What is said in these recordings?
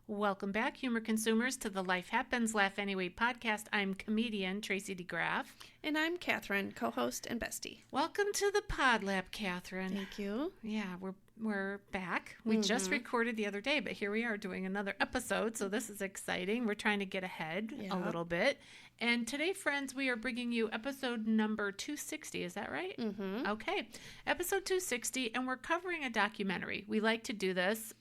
Welcome back, humor consumers, to the Life Happens, Laugh Anyway podcast. I'm comedian Tracy DeGraff. And I'm Cathrine, co-host and bestie. Welcome to the Pod Lab, Cathrine. Thank you. Yeah, we're back. We just recorded the other day, but here we are doing another episode, so this is exciting. We're trying to get ahead a little bit. And today, friends, we are bringing you episode number 260. Is that right? Mm-hmm. Okay. Episode 260, and we're covering a documentary. We like to do this,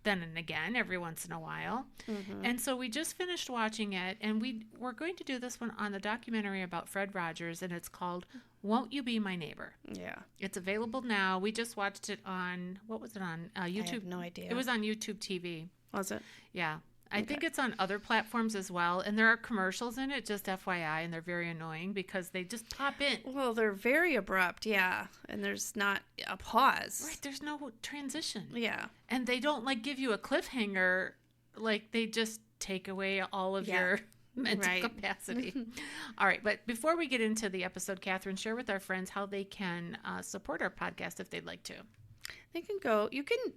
then and again, every once in a while. Mm-hmm. And so we just finished watching it, and we're going to do this one on the documentary about Fred Rogers, and it's called Won't You Be My Neighbor? Yeah. It's available now. We just watched it on, what was it on? YouTube. I have no idea. It was on YouTube TV. Was it? Yeah. I think it's on other platforms as well, and there are commercials in it, just FYI, and they're very annoying because they just pop in. Well, they're very abrupt, yeah, and there's not a pause. Right, there's no transition. Yeah. And they don't, give you a cliffhanger, they just take away all of your mental capacity. All right, but before we get into the episode, Cathrine, share with our friends how they can support our podcast if they'd like to. You can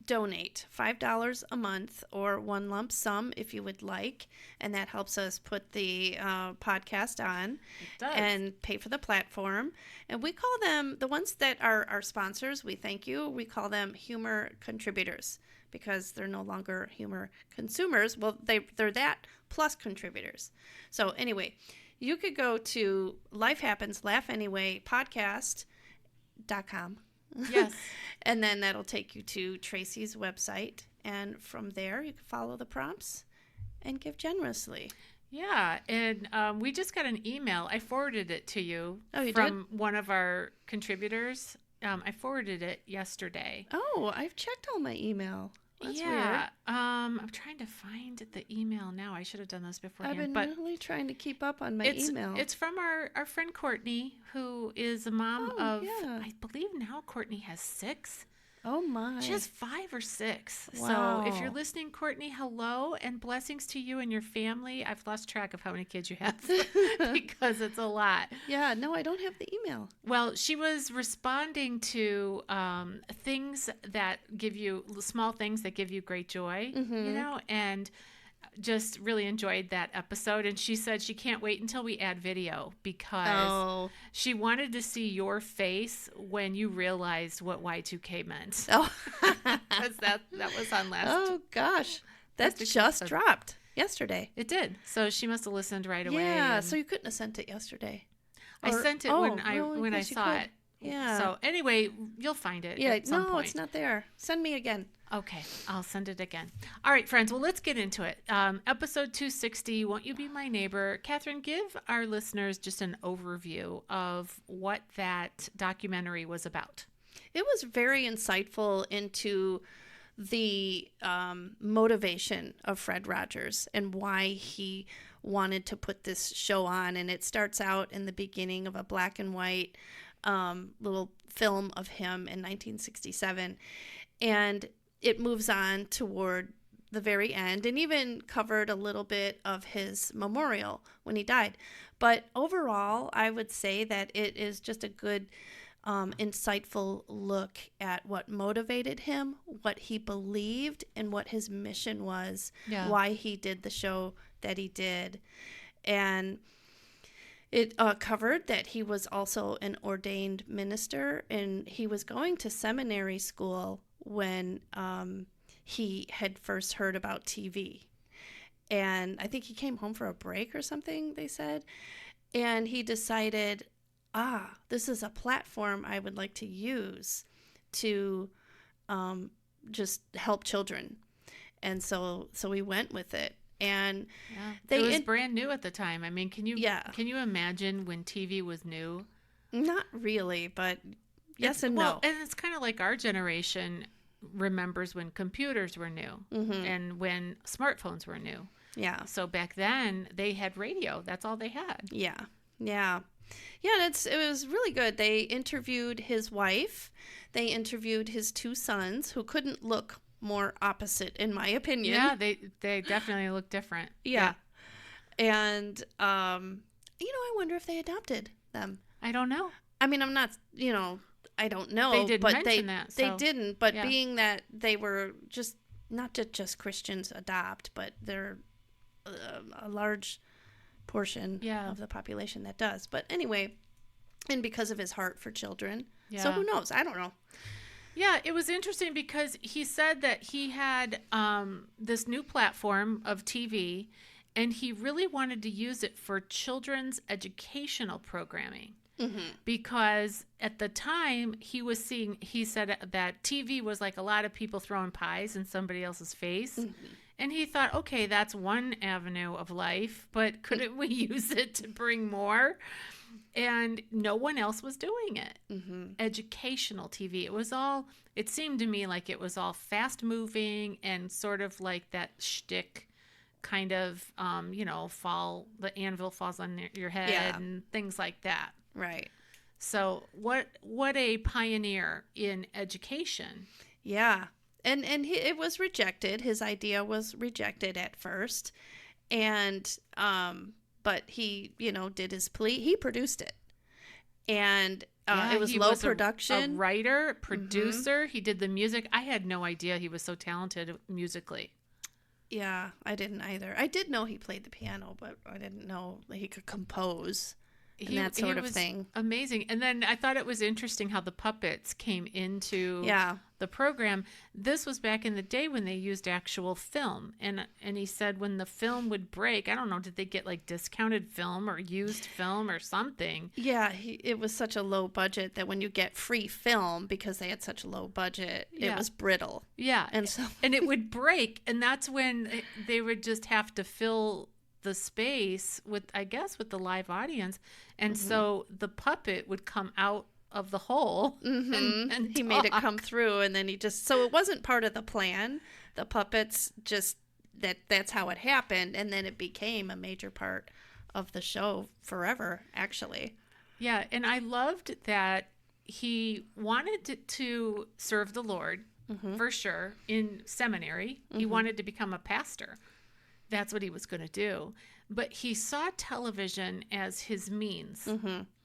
donate $5 a month or one lump sum if you would like, and that helps us put the podcast on. It does. And pay for the platform. And we call them, the ones that are our sponsors, we thank you, we call them humor contributors because they're no longer humor consumers. Well, they're that plus contributors. So anyway, you could go to Life Happens Laugh Anyway podcast.com. Yes. And then that'll take you to Tracy's website. And from there, you can follow the prompts and give generously. Yeah. And we just got an email. I forwarded it to you, from one of our contributors. I forwarded it yesterday. Oh, I've checked all my email. That's weird. I'm trying to find the email now. I should have done this beforehand. I've been really trying to keep up on my email. It's from our friend Courtney, who is a mom I believe now Courtney has 6. Oh, my. She has 5 or 6. Wow. So if you're listening, Courtney, hello and blessings to you and your family. I've lost track of how many kids you have because it's a lot. Yeah, no, I don't have the email. Well, she was responding to things that give you, small things that give you great joy, and just really enjoyed that episode. And she said she can't wait until we add video because she wanted to see your face when you realized what Y2K meant. Oh, because that was on last. Oh gosh, that just dropped yesterday. It did. So she must have listened right away. Yeah. So you couldn't have sent it yesterday. I sent it when I saw it. Yeah. So anyway, you'll find it. Yeah. At some point. It's not there. Send me again. Okay, I'll send it again. All right, friends. Well, let's get into it. Episode 260, Won't You Be My Neighbor? Cathrine, give our listeners just an overview of what that documentary was about. It was very insightful into the motivation of Fred Rogers and why he wanted to put this show on. And it starts out in the beginning of a black and white little film of him in 1967. And it moves on toward the very end and even covered a little bit of his memorial when he died. But overall, I would say that it is just a good, insightful look at what motivated him, what he believed, and what his mission was, why he did the show that he did. And it covered that he was also an ordained minister, and he was going to seminary school when he had first heard about TV. And I think he came home for a break or something, they said. And he decided, this is a platform I would like to use to just help children. And so we went with it. And it was brand new at the time. I mean, can you imagine when TV was new? Not really, but yes and no. And it's kind of like our generation remembers when computers were new and when smartphones were new. Yeah. So back then they had radio. That's all they had. Yeah. Yeah. Yeah, it was really good. They interviewed his wife. They interviewed his 2 sons, who couldn't look more opposite, in my opinion. Yeah, they definitely look different. Yeah. And, I wonder if they adopted them. I don't know. I mean, I'm not, I don't know. They didn't mention that. They didn't, but being that they were just not just Christians adopt, but they're a large portion of the population that does. But anyway, and because of his heart for children. Yeah. So who knows? I don't know. Yeah, it was interesting because he said that he had this new platform of TV, and he really wanted to use it for children's educational programming. Mm-hmm. Because at the time he said that TV was like a lot of people throwing pies in somebody else's face. Mm-hmm. And he thought, okay, that's one avenue of life, but couldn't we use it to bring more? And no one else was doing it. Mm-hmm. Educational TV. It seemed to me like it was all fast moving and sort of like that shtick kind of, the anvil falls on your head and things like that. Right. So what a pioneer in education. Yeah. And it was rejected. His idea was rejected at first. And, but he, did his plea. He produced it. And it was low production. A writer, producer. Mm-hmm. He did the music. I had no idea he was so talented musically. Yeah, I didn't either. I did know he played the piano, but I didn't know that he could compose. And that sort of thing. Amazing. And then I thought it was interesting how the puppets came into the program. This was back in the day when they used actual film. And he said when the film would break, I don't know, did they get like discounted film or used film or something? Yeah, it was such a low budget that when you get free film, because they had such a low budget, it was brittle. Yeah. And it would break. And that's when they would just have to fill the space with the live audience, and so the puppet would come out of the hole and he made it come through, and then so it wasn't part of the plan. The puppets just that's how it happened, and then it became a major part of the show forever, actually. Yeah, and I loved that he wanted to serve the Lord for sure in seminary. He wanted to become a pastor. That's what he was going to do. But he saw television as his means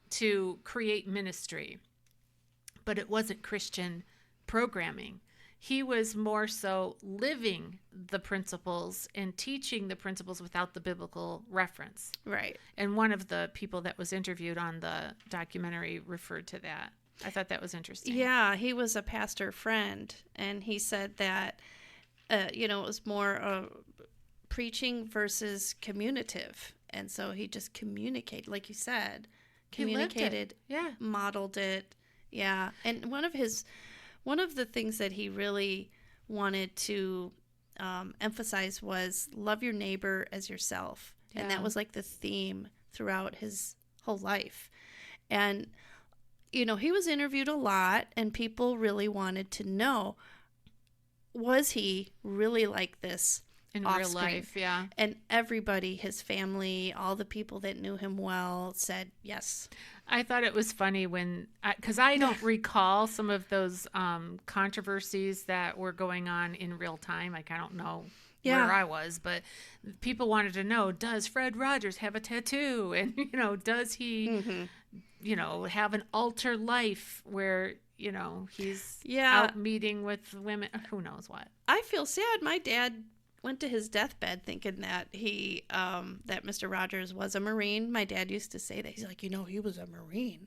to create ministry. But it wasn't Christian programming. He was more so living the principles and teaching the principles without the biblical reference. Right. And one of the people that was interviewed on the documentary referred to that. I thought that was interesting. Yeah, he was a pastor friend, and he said that, it was more preaching versus communicative. And so he just communicated, like you said, communicated, modeled it. Yeah. And one of the things that he really wanted to emphasize was love your neighbor as yourself. Yeah. And that was like the theme throughout his whole life. And, he was interviewed a lot, and people really wanted to know, was he really like this in off real screen? Life? Yeah. And everybody, his family, all the people that knew him well said yes. I thought it was funny because I don't recall some of those controversies that were going on in real time. Like, I don't know where I was, but people wanted to know, does Fred Rogers have a tattoo? And, does he, have an altar life where, he's out meeting with women? Who knows what? I feel sad. My dad went to his deathbed thinking that he that Mr. Rogers was a Marine. My dad used to say that. He's like, he was a Marine.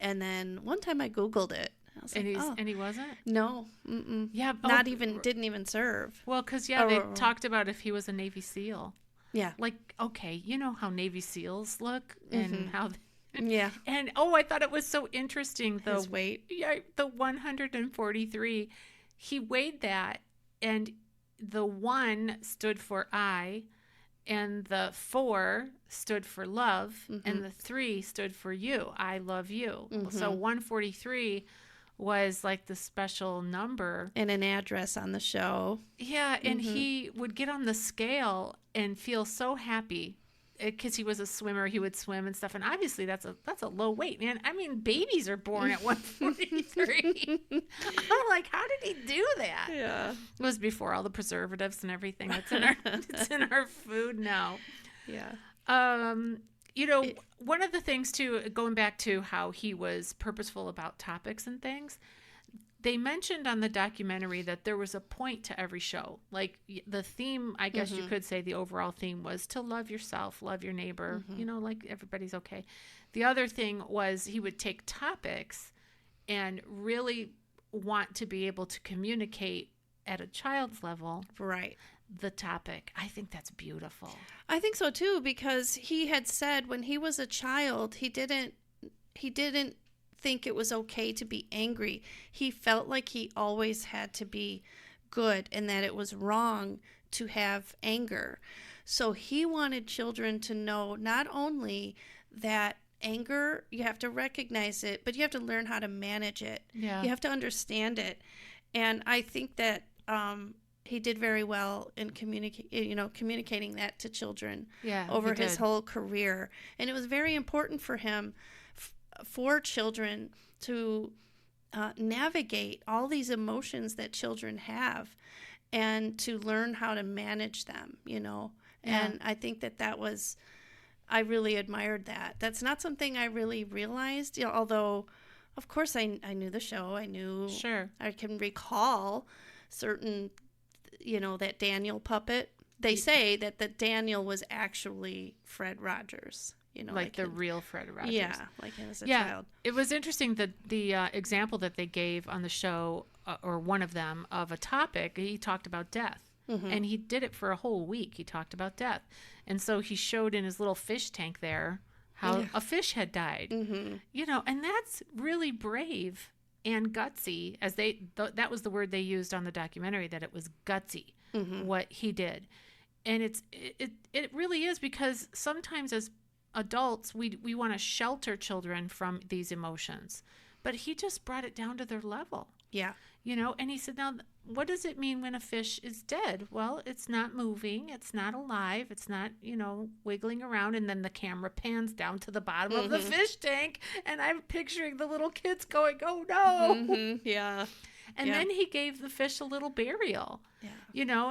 And then one time I Googled it. I was like, and he wasn't? No. Mm-mm. Yeah. Didn't even serve. Well, because, they talked about if he was a Navy SEAL. Yeah. Like, okay, you know how Navy SEALs look and how... Yeah. And, I thought it was so interesting, though. His weight. Yeah, the 143, he weighed that, and the 1 stood for I, and the 4 stood for love, and the 3 stood for you. I love you. So 143 was like the special number. And an address on the show. Yeah, and he would get on the scale and feel so happy. Because he was a swimmer, he would swim and stuff, and obviously that's a low weight, man. I mean, babies are born at 143. I'm like, how did he do that? Yeah, it was before all the preservatives and everything that's in our food now. Yeah. One of the things too, going back to how he was purposeful about topics and things, they mentioned on the documentary that there was a point to every show. Like the theme, I guess you could say the overall theme was to love yourself, love your neighbor, like everybody's okay. The other thing was he would take topics and really want to be able to communicate at a child's level. Right. The topic. I think that's beautiful. I think so too, because he had said when he was a child, he didn't think it was okay to be angry. He felt like he always had to be good and that it was wrong to have anger. So he wanted children to know not only that anger, you have to recognize it, but you have to learn how to manage it. Yeah. You have to understand it. And I think that he did very well in communicating that to children over his whole career. And it was very important for him, for children to navigate all these emotions that children have and to learn how to manage them, Yeah. And I think that was, I really admired that. That's not something I really realized, although, of course, I knew the show. I knew. Sure. I can recall certain, that Daniel puppet. They say that the Daniel was actually Fred Rogers. Like the real Fred Rogers. Yeah, like him as a child. It was interesting that the example that they gave on the show, or one of them, of a topic, he talked about death. And he did it for a whole week. He talked about death. And so he showed in his little fish tank there how a fish had died. And that's really brave and gutsy, as that was the word they used on the documentary, that it was gutsy, what he did. And it really is, because sometimes as adults, we want to shelter children from these emotions, but he just brought it down to their level. Yeah. And he said, now, what does it mean when a fish is dead? Well, it's not moving. It's not alive. It's not, wiggling around. And then the camera pans down to the bottom of the fish tank. And I'm picturing the little kids going, oh, no. Yeah. And then he gave the fish a little burial. Yeah.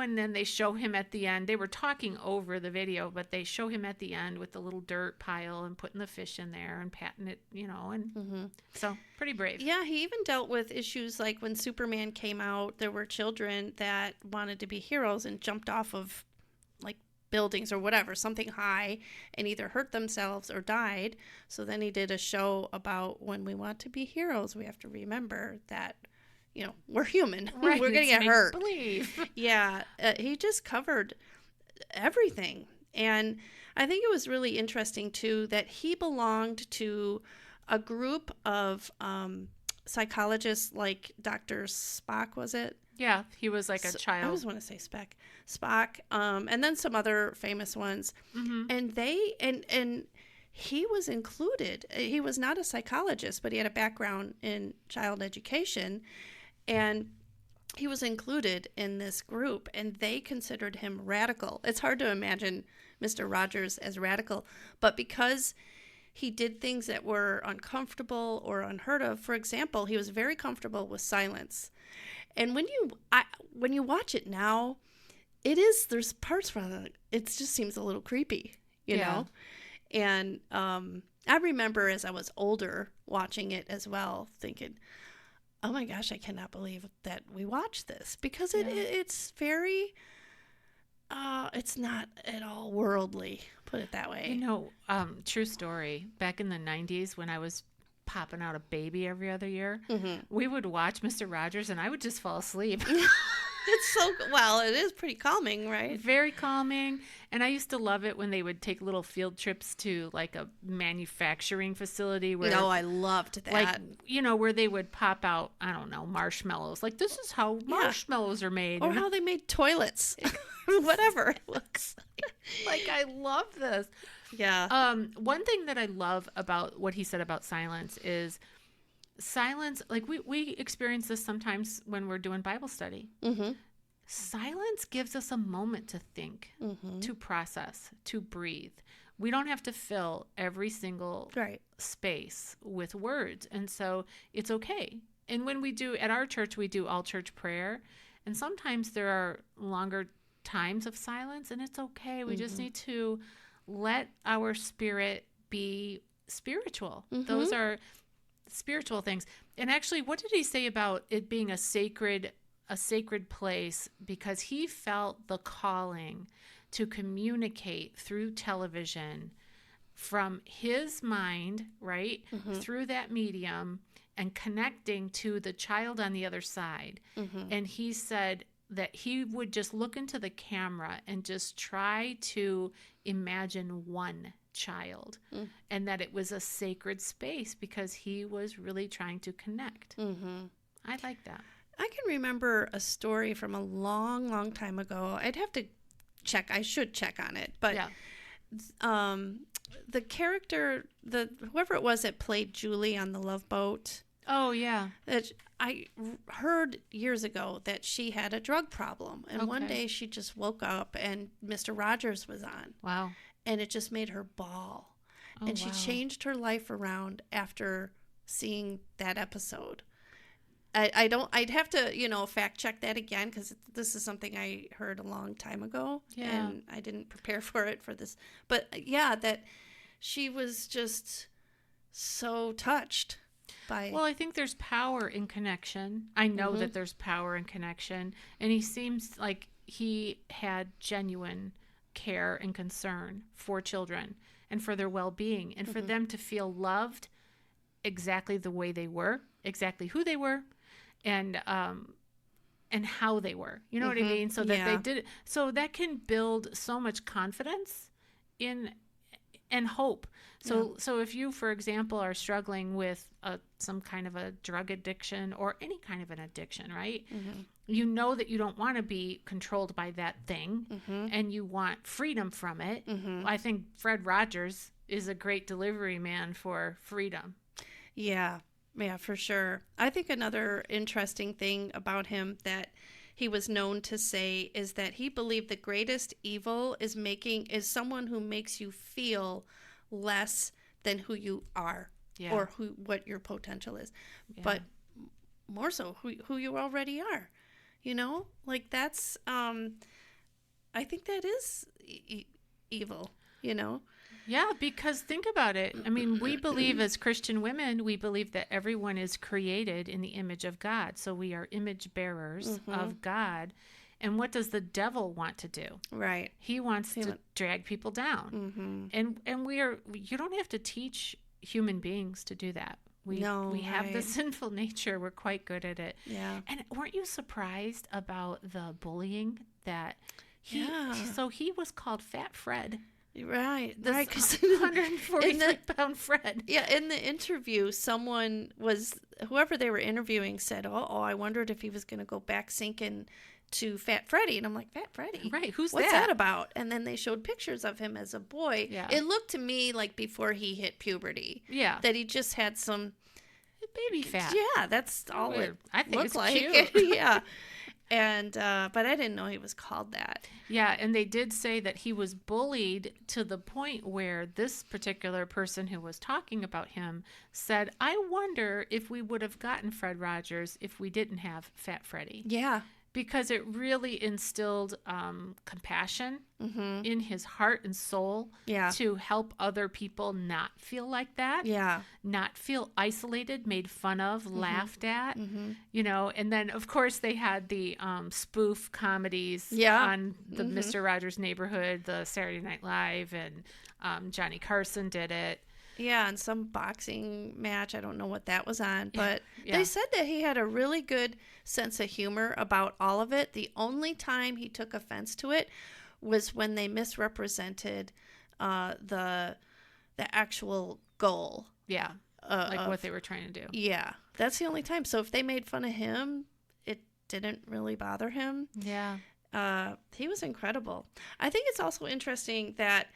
And then they show him at the end. They were talking over the video, but they show him at the end with the little dirt pile and putting the fish in there and patting it, and so pretty brave. Yeah, he even dealt with issues like when Superman came out, there were children that wanted to be heroes and jumped off of like buildings or whatever, something high, and either hurt themselves or died. So then he did a show about when we want to be heroes, we have to remember that we're human. Right. We're going to get hurt. Believe. Yeah. He just covered everything. And I think it was really interesting, too, that he belonged to a group of psychologists like Dr. Spock, was it? Yeah. He was like a child. I always want to say Spock. And then some other famous ones. And and he was included. He was not a psychologist, but he had a background in child education. And he was included in this group, and they considered him radical. It's hard to imagine Mr. Rogers as radical, but because he did things that were uncomfortable or unheard of, for example, he was very comfortable with silence. And when you watch it now, there's parts where it just seems a little creepy, you know? And I remember as I was older watching it as well, thinking, oh my gosh, I cannot believe that we watched this, because it's very, it's not at all worldly, put it that way. True story. Back in the 90s, when I was popping out a baby every other year, we would watch Mr. Rogers and I would just fall asleep. It is pretty calming, right? Very calming. And I used to love it when they would take little field trips to like a manufacturing facility where I loved that. Like, where they would pop out, I don't know, marshmallows. Like, this is how marshmallows are made. Or how they made toilets. Whatever it looks like. I love this. Yeah. One thing that I love about what he said about silence is silence. Like we experience this sometimes when we're doing Bible study. Silence gives us a moment to think, to process, to breathe. We don't have to fill every single space with words. And so it's okay. And when we do, at our church, we do all church prayer. And sometimes there are longer times of silence, and it's okay. We just need to let our spirit be spiritual. Those are spiritual things. And actually, what did he say about it being a sacred place? Because he felt the calling to communicate through television from his mind, right, through that medium, and connecting to the child on the other side. And he said that he would just look into the camera and just try to imagine one child, and that it was a sacred space because he was really trying to connect. I like that. I can remember a story from a long, long time ago. I'd have to check. I should check on it. But the character, whoever it was that played Julie on the Love Boat. Oh, yeah. I heard years ago that she had a drug problem. And one day she just woke up and Mr. Rogers was on. Wow. And it just made her bawl. And she changed her life around after seeing that episode. I'd have to, fact check that again, because this is something I heard a long time ago. Yeah. And I didn't prepare for it for this. But yeah, that she was just so touched by. Well, I think there's power in connection. I know that there's power in connection. And he seems like he had genuine care and concern for children and for their well-being, and for them to feel loved exactly the way they were, exactly who they were, and how they were. You know what I mean? So that they did it. So that can build so much confidence and hope. So if you, for example, are struggling with some kind of a drug addiction or any kind of an addiction, right? You know that you don't want to be controlled by that thing, and you want freedom from it. I think Fred Rogers is a great delivery man for freedom. Yeah, for sure. I think another interesting thing about him that he was known to say is that he believed the greatest evil is someone who makes you feel less than who you are, or what your potential is, but more so who you already are. Like that's I think that is evil. Yeah, because think about it. I mean, we believe as Christian women, we believe that everyone is created in the image of God. So we are image bearers of God. And what does the devil want to do? Right. He wants to drag people down. And you don't have to teach human beings to do that. We have the sinful nature. We're quite good at it. Yeah. And weren't you surprised about the bullying that he was called Fat Fred. Right. This right. 143-pound Fred. Yeah. In the interview, whoever they were interviewing said, I wondered if he was going to go back sinking to Fat Freddy. And I'm like, Fat Freddy? Right. What's that about? And then they showed pictures of him as a boy. Yeah. It looked to me like before he hit puberty. Yeah. That he just had some baby fat. Yeah. That's all it I think looked it's like. cute. Yeah. And but I didn't know he was called that. Yeah, and they did say that he was bullied to the point where this particular person who was talking about him said, I wonder if we would have gotten Fred Rogers if we didn't have Fat Freddy. Yeah. Because it really instilled compassion in his heart and soul to help other people not feel like that. Yeah. Not feel isolated, made fun of, laughed at, and then, of course, they had the spoof comedies on the Mr. Rogers Neighborhood, the Saturday Night Live, and Johnny Carson did it. Yeah, and some boxing match. I don't know what that was on, but they said that he had a really good sense of humor about all of it. The only time he took offense to it was when they misrepresented the actual goal. Yeah, like what they were trying to do. Yeah, that's the only time. So if they made fun of him, it didn't really bother him. Yeah. He was incredible. I think it's also interesting that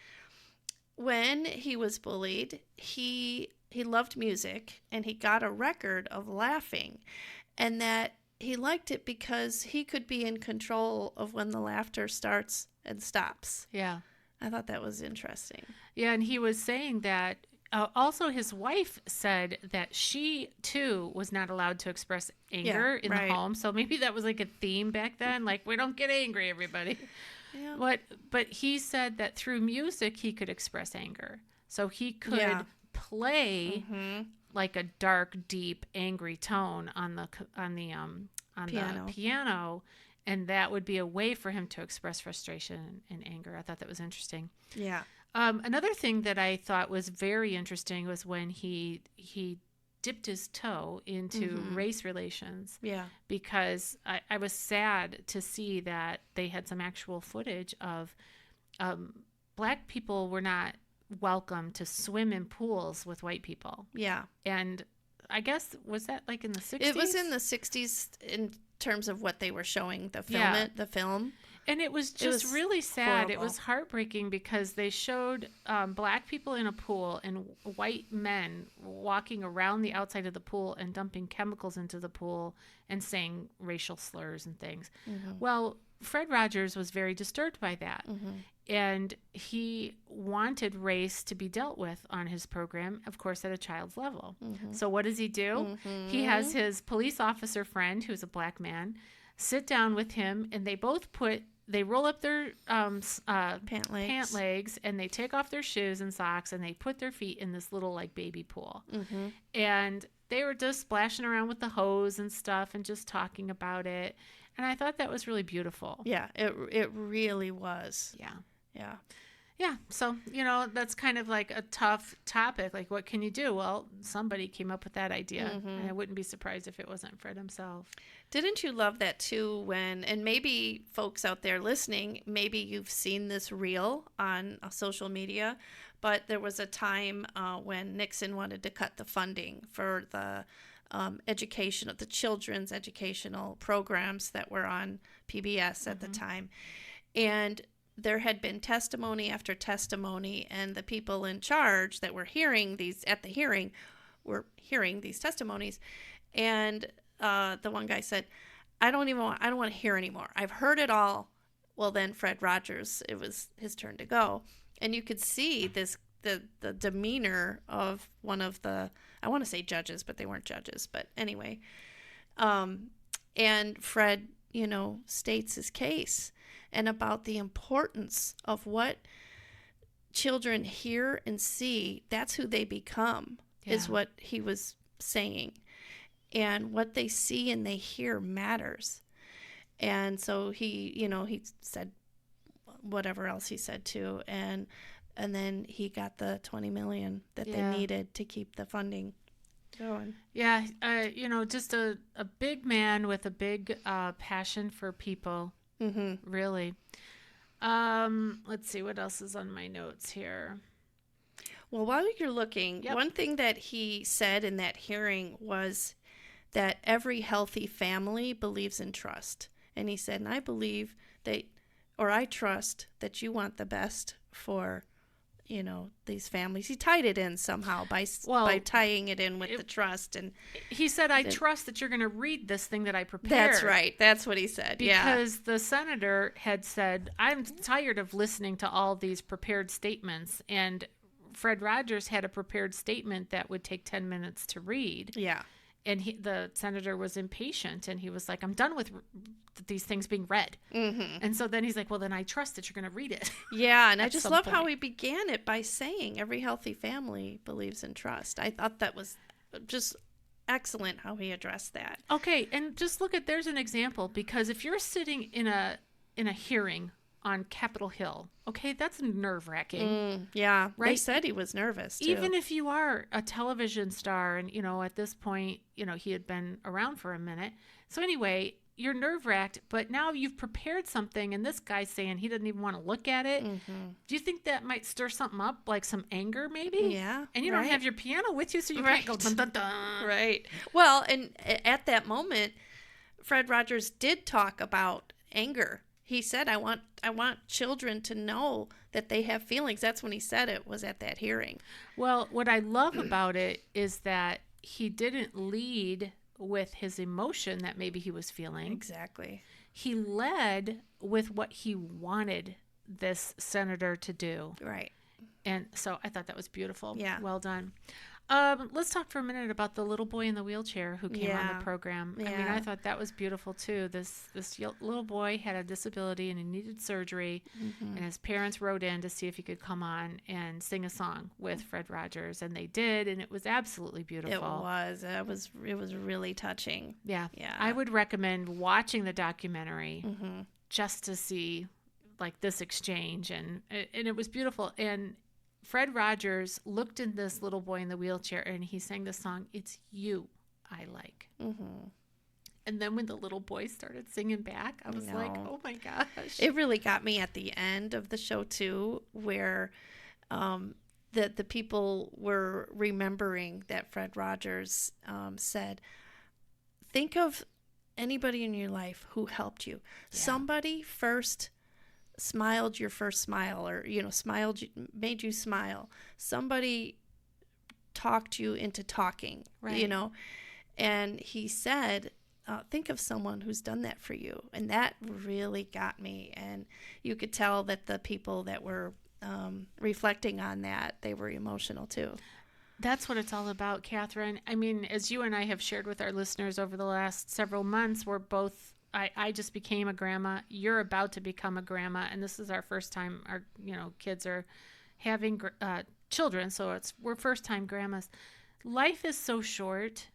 when he was bullied, he loved music and he got a record of laughing, and that he liked it because he could be in control of when the laughter starts and stops. Yeah. I thought that was interesting. Yeah, and he was saying that also his wife said that she too was not allowed to express anger in the home. So maybe that was like a theme back then, like we don't get angry, everybody. Yeah. But he said that through music he could express anger. So he could play like a dark, deep, angry tone on the piano, and that would be a way for him to express frustration and anger. I thought that was interesting. Yeah. Another thing that I thought was very interesting was when he dipped his toe into race relations. Yeah. Because I was sad to see that they had some actual footage of Black people were not welcome to swim in pools with white people. Yeah. And I guess, was that like in the 60s? It was in the 60s in terms of what they were showing, the film. And it was just really sad. Horrible. It was heartbreaking because they showed Black people in a pool and white men walking around the outside of the pool and dumping chemicals into the pool and saying racial slurs and things. Well, Fred Rogers was very disturbed by that. And he wanted race to be dealt with on his program, of course, at a child's level. So what does he do? He has his police officer friend, who's a Black man, sit down with him, and they roll up their pant legs, and they take off their shoes and socks, and they put their feet in this little like baby pool. And they were just splashing around with the hose and stuff and just talking about it. And I thought that was really beautiful. Yeah, it really was. Yeah. So, that's kind of like a tough topic. Like, what can you do? Well, somebody came up with that idea. And I wouldn't be surprised if it wasn't Fred himself. Didn't you love that too and maybe folks out there listening, maybe you've seen this reel on social media, but there was a time when Nixon wanted to cut the funding for the education of the children's educational programs that were on PBS at the time. And there had been testimony after testimony, and the people in charge that were hearing these at the hearing were hearing these testimonies. And the one guy said, I don't want to hear anymore. I've heard it all. Well, then Fred Rogers, it was his turn to go. And you could see the demeanor of one of the, I want to say judges, but they weren't judges. But anyway, and Fred, states his case and about the importance of what children hear and see. That's who they become, is what he was saying. And what they see and they hear matters. And so he said whatever else he said too. And then he got the $20 million that they needed to keep the funding going. Yeah. Just a big man with a big passion for people. Really. Let's see what else is on my notes here. Well, while you're looking, one thing that he said in that hearing was that every healthy family believes in trust. And he said, and I believe that, or I trust that you want the best for, these families. He tied it in somehow by tying it in with the trust. And he said, I trust that you're going to read this thing that I prepared. That's right. That's what he said. Because the senator had said, I'm tired of listening to all these prepared statements. And Fred Rogers had a prepared statement that would take 10 minutes to read. Yeah. And the senator was impatient, and he was like, I'm done with these things being read. And so then he's like, well, then I trust that you're going to read it. Yeah, and I just love how he began it by saying every healthy family believes in trust. I thought that was just excellent how he addressed that. Okay, and just look at, there's an example, because if you're sitting in a hearing on Capitol Hill, okay, that's nerve-wracking. Yeah, right? They said he was nervous, too. Even if you are a television star, and, at this point, he had been around for a minute. So anyway, you're nerve-wracked, but now you've prepared something, and this guy's saying he doesn't even want to look at it. Do you think that might stir something up, like some anger, maybe? Yeah. And you don't have your piano with you, so you can't go dun-dun-dun. Right. Well, and at that moment, Fred Rogers did talk about anger. He said, I want children to know that they have feelings. That's when he said it, was at that hearing. Well, what I love about it is that he didn't lead with his emotion that maybe he was feeling. Exactly. He led with what he wanted this senator to do. Right. And so I thought that was beautiful. Yeah. Well done. Let's talk for a minute about the little boy in the wheelchair who came on the program. I mean, I thought that was beautiful too. This little boy had a disability and he needed surgery, and his parents wrote in to see if he could come on and sing a song with Fred Rogers, and they did, and it was absolutely beautiful. It was. It was really touching. Yeah. I would recommend watching the documentary just to see like this exchange, and it was beautiful. And Fred Rogers looked at this little boy in the wheelchair and he sang the song, "It's You I Like." And then when the little boy started singing back, I was like, oh my gosh. It really got me at the end of the show too, where the people were remembering that Fred Rogers said, think of anybody in your life who helped you. Somebody first smiled your first smile, or made you smile. Somebody talked you into talking, and he said, think of someone who's done that for you. And that really got me. And you could tell that the people that were reflecting on that, they were emotional too. That's what it's all about, Cathrine. I mean, as you and I have shared with our listeners over the last several months, we're both, I just became a grandma. You're about to become a grandma. And this is our first time our, kids are having children. So we're first time grandmas. Life is so short,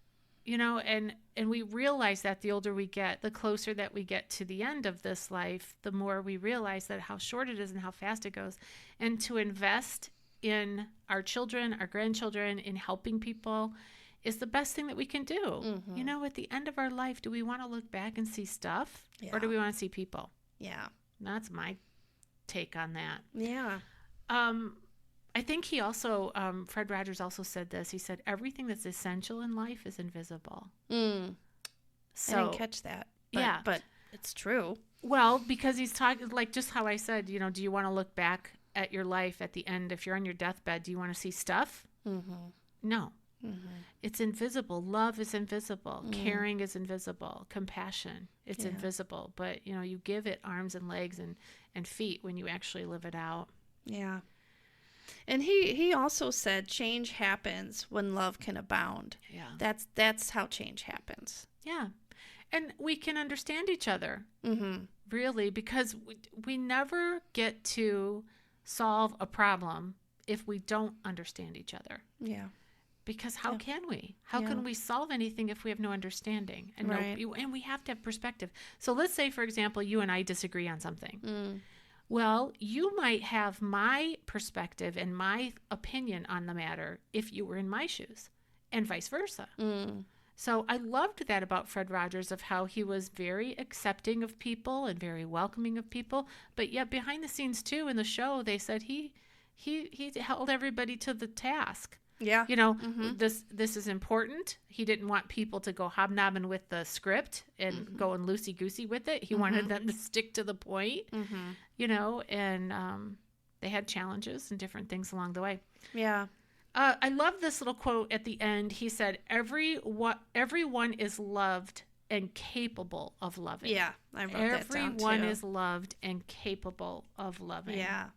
and we realize that the older we get, the closer that we get to the end of this life, the more we realize that how short it is and how fast it goes. And to invest in our children, our grandchildren, in helping people is the best thing that we can do. At the end of our life, do we want to look back and see stuff, or do we want to see people? Yeah. That's my take on that. Yeah. I think he also, Fred Rogers also said this. He said, everything that's essential in life is invisible. So, I didn't catch that. But it's true. Well, because he's talking, like just how I said, do you want to look back at your life at the end? If you're on your deathbed, do you want to see stuff? No. It's invisible. Love is invisible. Caring is invisible. Compassion, it's invisible. But, you give it arms and legs and feet when you actually live it out. Yeah. And he also said change happens when love can abound. Yeah. That's how change happens. Yeah. And we can understand each other, really, because we never get to solve a problem if we don't understand each other. Yeah. Because how can we? How can we solve anything if we have no understanding? And and we have to have perspective. So let's say, for example, you and I disagree on something. Well, you might have my perspective and my opinion on the matter if you were in my shoes, and vice versa. So I loved that about Fred Rogers, of how he was very accepting of people and very welcoming of people. But yet behind the scenes too, in the show, they said he held everybody to the task. Yeah. This is important. He didn't want people to go hobnobbing with the script and going loosey-goosey with it. He wanted them to stick to the point, and they had challenges and different things along the way. Yeah. I love this little quote at the end. He said, everyone is loved and capable of loving. Yeah, I wrote that down too. Everyone is loved and capable of loving. Yeah.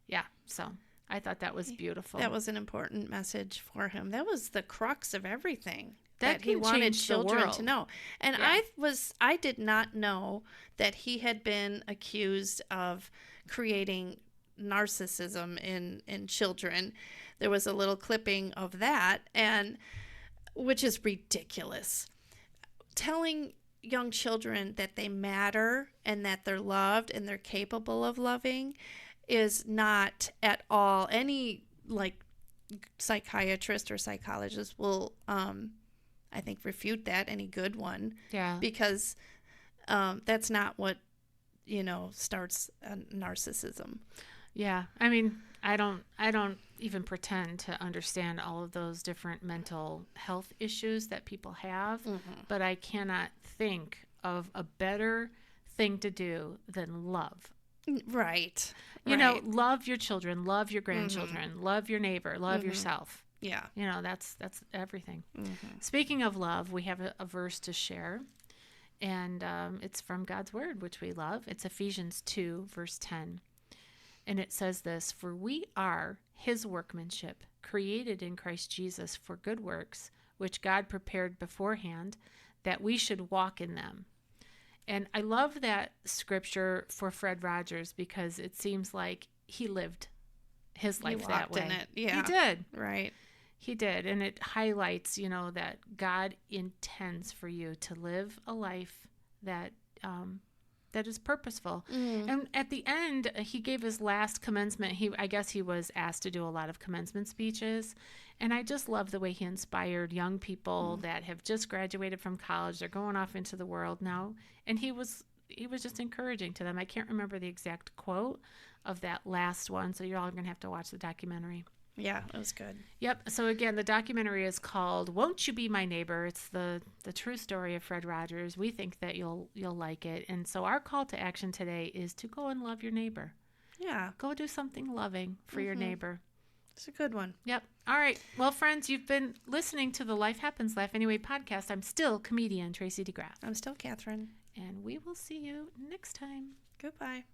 Yeah, so I thought that was beautiful. That was an important message for him. That was the crux of everything that he can wanted change the children world. to know. And I did not know that he had been accused of creating narcissism in children. There was a little clipping of that, and which is ridiculous. Telling young children that they matter and that they're loved and they're capable of loving is not at all, any psychiatrist or psychologist will I think refute that, any good one. Yeah. Because that's not what starts a narcissism. Yeah. I mean, I don't even pretend to understand all of those different mental health issues that people have, but I cannot think of a better thing to do than love. Right. Love your children, love your grandchildren, love your neighbor, love yourself. Yeah. That's everything. Speaking of love, we have a verse to share, and it's from God's word, which we love. It's Ephesians 2, verse 10. And it says this, "For we are his workmanship, created in Christ Jesus for good works, which God prepared beforehand, that we should walk in them." And I love that scripture for Fred Rogers because it seems like he lived his life that way. In it. Yeah. He did. Right. He did. And it highlights, that God intends for you to live a life that that is purposeful. And at the end, he gave his last commencement. I guess he was asked to do a lot of commencement speeches. And I just love the way he inspired young people that have just graduated from college. They're going off into the world now. And he was just encouraging to them. I can't remember the exact quote of that last one, so you're all going to have to watch the documentary. Yeah, it was good. Yep. So again, the documentary is called "Won't You Be My Neighbor?" It's the true story of Fred Rogers. We think that you'll like it. And so our call to action today is to go and love your neighbor. Yeah. Go do something loving for your neighbor. It's a good one. Yep. All right. Well, friends, you've been listening to the Life Happens, Laugh Anyway podcast. I'm still comedian Tracy DeGraff. I'm still Cathrine. And we will see you next time. Goodbye.